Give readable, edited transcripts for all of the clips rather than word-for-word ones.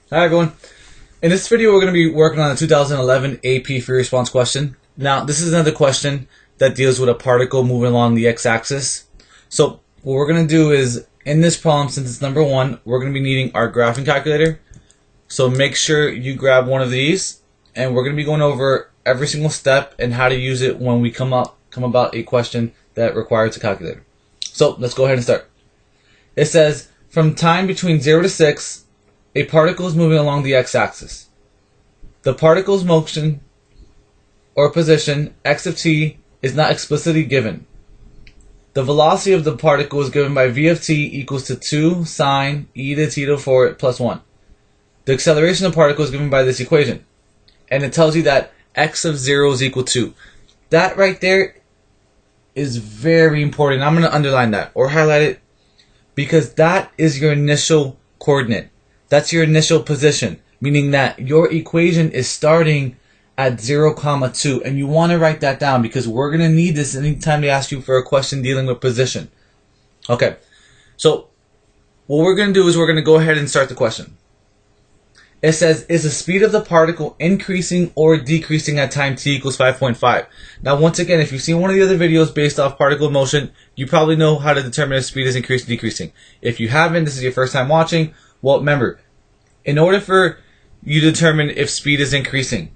Hi everyone. In this video we're going to be working on the 2011 AP free response question. Now this is another question that deals with a particle moving along the x-axis. So what we're going to do is, in this problem, since it's number 1, we're going to be needing our graphing calculator. So make sure you grab one of these, and we're going to be going over every single step and how to use it when we come about a question that requires a calculator. So let's go ahead and start. It says, from time between 0 to 6, a particle is moving along the x-axis. The particle's motion or position, x of t, is not explicitly given. The velocity of the particle is given by v of t equals to 2 sine e to t to the 4 plus 1. The acceleration of the particle is given by this equation. And it tells you that x of 0 is equal to. That right there is very important. I'm going to underline that or highlight it, because that is your initial coordinate. That's your initial position, meaning that your equation is starting at 0, 2, and you want to write that down because we're going to need this anytime they ask you for a question dealing with position. Okay, so what we're going to do is we're going to go ahead and start the question. It says, is the speed of the particle increasing or decreasing at time t equals 5.5? Now, once again, if you've seen one of the other videos based off particle motion, you probably know how to determine if speed is increasing or decreasing. If you haven't, this is your first time watching, well, remember, in order for you to determine if speed is increasing,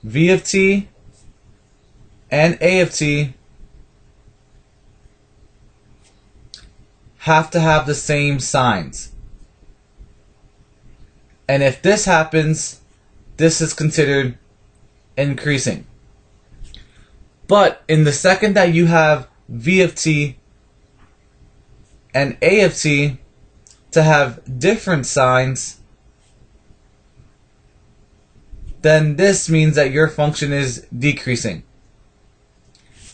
v of t and a of t have to have the same signs. And if this happens, this is considered increasing. But in the second that you have v of t and a of t to have different signs, then this means that your function is decreasing.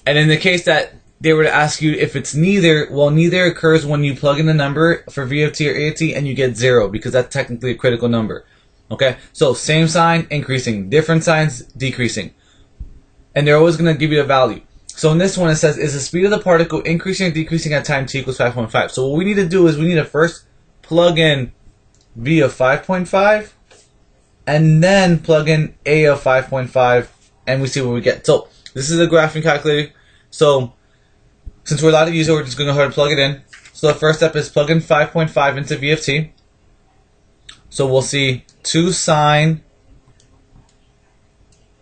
And in the case that they were to ask you if it's neither, well, neither occurs when you plug in the number for v of t or a of t and you get 0, because that's technically a critical number. Okay, so same sign, increasing, different signs, decreasing. And they're always going to give you a value. So in this one it says, is the speed of the particle increasing or decreasing at time t equals 5.5? So what we need to do is we need to first plug in v of 5.5 and then plug in a of 5.5, and we see what we get. So this is a graphing calculator. So since we're allowed to use it, we're just going to go ahead and plug it in. So the first step is plug in 5.5 into v of t. So we'll see 2 sine,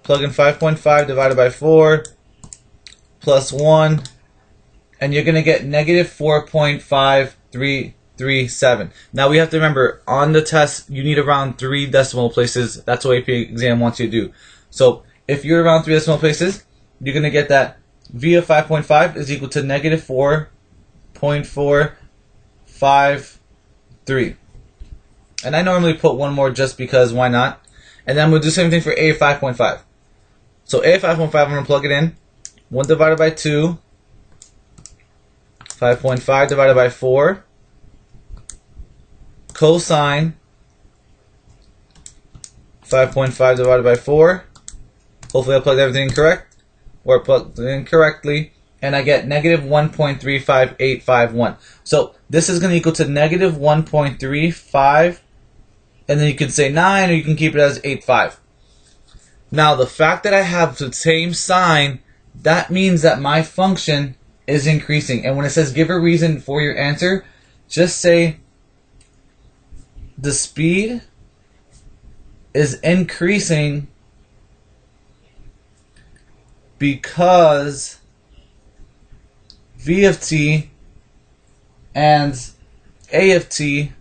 plug in 5.5 divided by 4 plus 1, and you're going to get negative 4.5337. Now we have to remember, on the test you need around 3 decimal places. That's what AP exam wants you to do. So if you're around 3 decimal places, you're going to get that v of 5.5 is equal to negative 4.453. And I normally put one more just because, why not? And then we'll do the same thing for a of 5.5. So a of 5.5, I'm going to plug it in. 1 divided by 2, 5.5 divided by 4, cosine 5.5 divided by 4. Hopefully I plugged everything in correct, or plugged it in correctly, and I get negative 1.35851. So this is going to equal to negative 1.35, and then you can say 9, or you can keep it as 85. Now the fact that I have the same sign, that means that my function is increasing. And when it says give a reason for your answer, just say the speed is increasing because v of t and a of t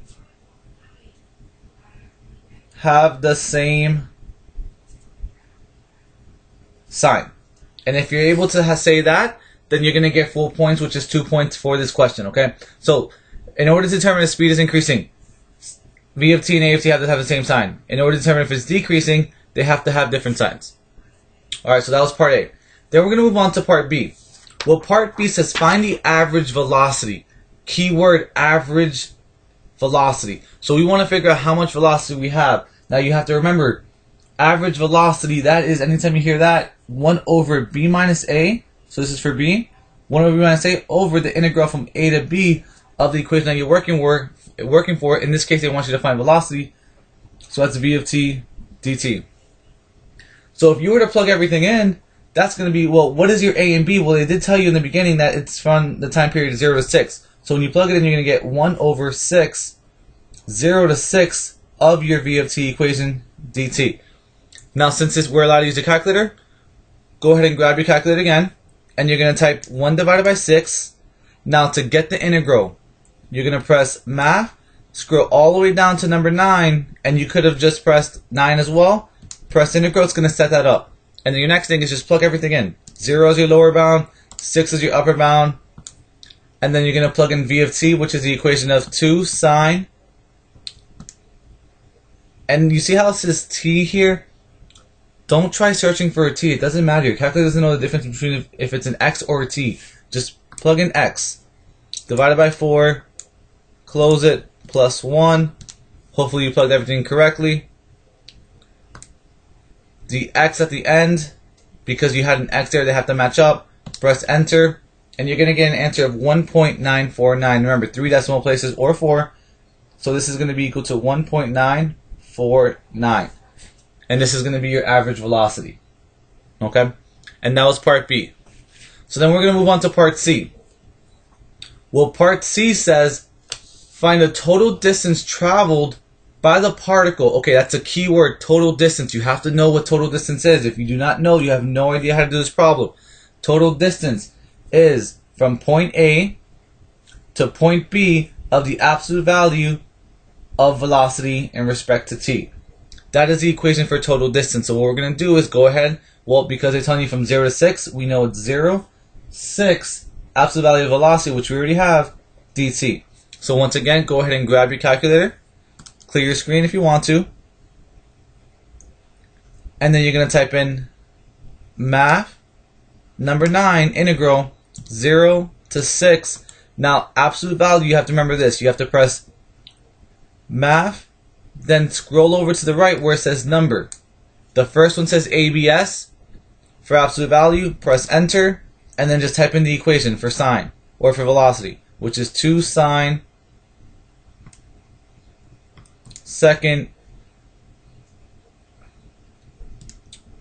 have the same sign. And if you're able to say that, then you're going to get full points, which is 2 points for this question, okay? So in order to determine if speed is increasing, v of t and a of t have to have the same sign. In order to determine if it's decreasing, they have to have different signs. Alright, so that was part A. Then we're going to move on to part B. Well, part B says find the average velocity. Keyword average velocity. So we want to figure out how much velocity we have. Now you have to remember, average velocity, that is, anytime you hear that, 1 over b minus a, so this is for b, 1 over b minus a over the integral from a to b of the equation that you're working working for. In this case, they want you to find velocity. So that's v of t dt. So if you were to plug everything in, that's going to be, well, what is your a and b? Well, they did tell you in the beginning that it's from the time period 0 to 6. So when you plug it in, you're going to get 1 over 6, 0 to 6 of your v of t equation dt. Now, since we're allowed to use a calculator, go ahead and grab your calculator again, and you're going to type 1 divided by 6. Now, to get the integral, you're going to press math, scroll all the way down to number 9, and you could have just pressed 9 as well. Press integral, it's going to set that up. And then your next thing is just plug everything in. 0 is your lower bound, 6 is your upper bound, and then you're going to plug in v of t, which is the equation of 2 sine. And you see how it says t here? Don't try searching for a t. It doesn't matter. Your calculator doesn't know the difference between if it's an x or a t. Just plug in x. Divided by 4. Close it. Plus 1. Hopefully you plugged everything correctly. The x at the end, because you had an x there, they have to match up. Press enter. And you're going to get an answer of 1.949. Remember, 3 decimal places or 4. So this is going to be equal to 1.949. And this is going to be your average velocity. Okay? And that was part B. So then we're going to move on to part C. Well, part C says, find the total distance traveled by the particle. Okay, that's a key word, total distance. You have to know what total distance is. If you do not know, you have no idea how to do this problem. Total distance is from point A to point B of the absolute value of velocity in respect to t. That is the equation for total distance. So what we're going to do is go ahead, well, because they're telling you from 0 to 6, we know it's 0, 6, absolute value of velocity, which we already have, dt. So once again, go ahead and grab your calculator, clear your screen if you want to, and then you're going to type in math, number 9, integral, 0 to 6. Now, absolute value, you have to remember this. You have to press math, then scroll over to the right where it says number. The first one says ABS for absolute value. Press enter, and then just type in the equation for sine or for velocity, which is 2 sine second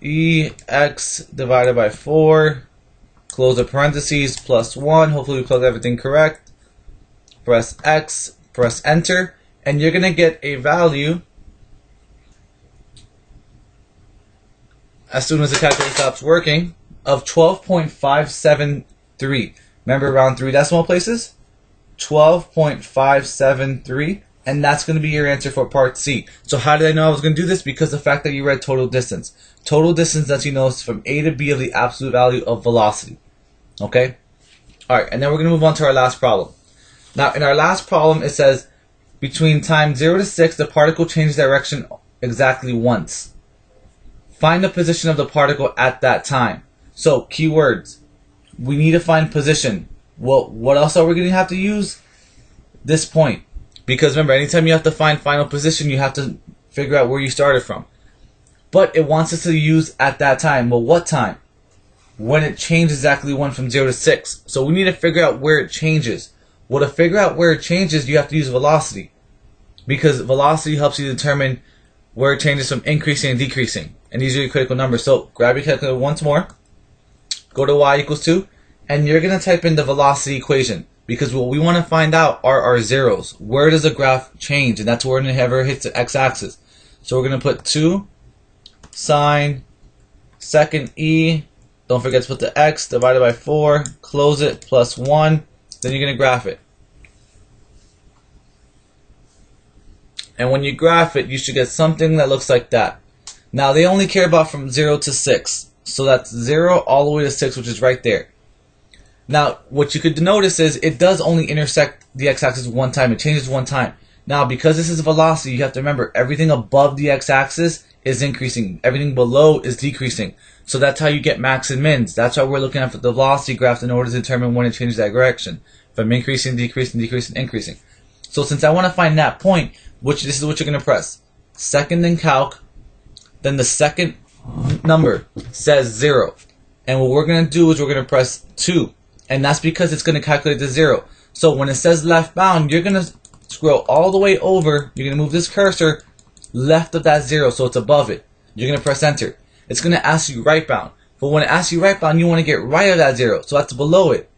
EX divided by 4. Close the parentheses, plus 1. Hopefully we plugged everything correct. Press X, press enter. And you're going to get a value as soon as the calculator stops working of 12.573. Remember, around 3 decimal places? 12.573. And that's going to be your answer for part C. So how did I know I was going to do this? Because the fact that you read total distance. Total distance lets you know it's from A to B of the absolute value of velocity. Okay? Alright, and then we're going to move on to our last problem. Now, in our last problem, it says, between time 0 to 6, the particle changes direction exactly once. Find the position of the particle at that time. So, keywords. We need to find position. Well, what else are we going to have to use? This point. Because remember, anytime you have to find final position, you have to figure out where you started from. But it wants us to use at that time. Well, what time? When it changes exactly 1 from 0 to 6. So we need to figure out where it changes. Well, to figure out where it changes, you have to use velocity. Because velocity helps you determine where it changes from increasing and decreasing. And these are your critical numbers. So grab your calculator once more. Go to y equals 2. And you're going to type in the velocity equation. Because what we want to find out are our zeros. Where does the graph change? And that's where it ever hits the x-axis. So we're going to put 2 sine second E. Don't forget to put the x divided by 4. Close it, plus 1. Then you're going to graph it. And when you graph it, you should get something that looks like that. Now, they only care about from 0 to 6. So that's 0 all the way to 6, which is right there. Now, what you could notice is it does only intersect the x-axis one time. It changes one time. Now, because this is velocity, you have to remember everything above the x-axis is increasing. Everything below is decreasing. So that's how you get max and mins. That's why we're looking at the velocity graph in order to determine when it changes that direction. From increasing, decreasing, decreasing, increasing. So since I want to find that point, this is what you're going to press. Second in calc, then the second number says 0. And what we're going to do is we're going to press 2. And that's because it's going to calculate the 0. So when it says left bound, you're going to scroll all the way over. You're going to move this cursor left of that 0 so it's above it. You're going to press enter. It's going to ask you right bound. But when it asks you right bound, you want to get right of that 0. So that's below it.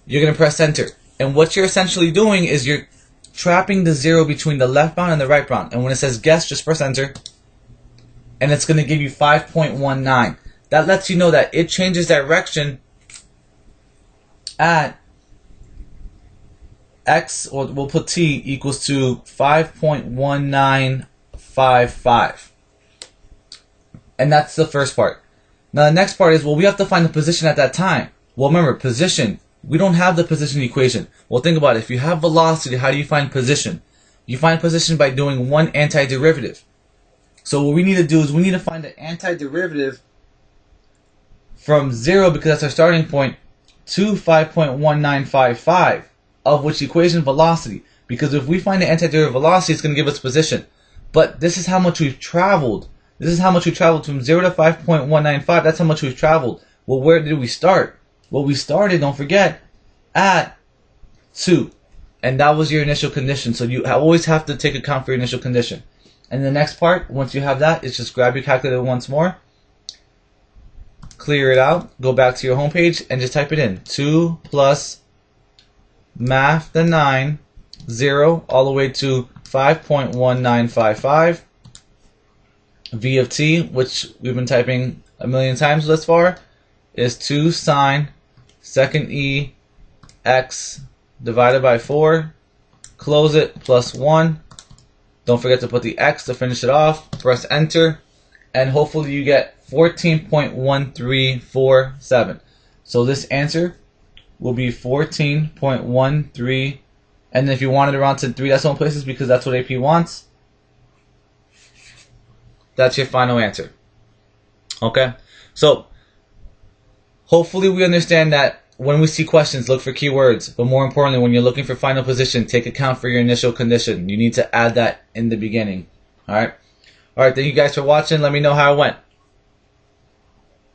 You're going to press enter. And what you're essentially doing is you're trapping the 0 between the left bound and the right bound. And when it says guess, just press enter. And it's going to give you 5.19. That lets you know that it changes direction at x, or we'll put t, equals to 5.1955. And that's the first part. Now the next part is, well, we have to find the position at that time. Well, remember, position, we don't have the position equation. Well, think about it. If you have velocity, how do you find position? You find position by doing one antiderivative. So what we need to do is we need to find the antiderivative from 0, because that's our starting point, to 5.1955, of which equation velocity. Because if we find the antiderivative velocity, it's going to give us position. But this is how much we've traveled. This is how much we traveled from 0 to 5.195. That's how much we've traveled. Well, where did we start? Well, we started, don't forget, at 2. And that was your initial condition. So you always have to take account for your initial condition. And the next part, once you have that, is just grab your calculator once more, clear it out, go back to your home page, and just type it in. 2 plus math the 9, 0, all the way to 5.1955. V of t, which we've been typing a million times thus far, is 2 sine second e x divided by 4. Close it, plus 1. Don't forget to put the x to finish it off. Press enter, and hopefully you get 14.1347. So this answer will be 14.13, and if you want it around to 3 decimal places, because that's what AP wants, that's your final answer. Okay? So hopefully we understand that when we see questions, look for keywords. But more importantly, when you're looking for final position, take account for your initial condition. You need to add that in the beginning. Alright? Alright, thank you guys for watching. Let me know how it went.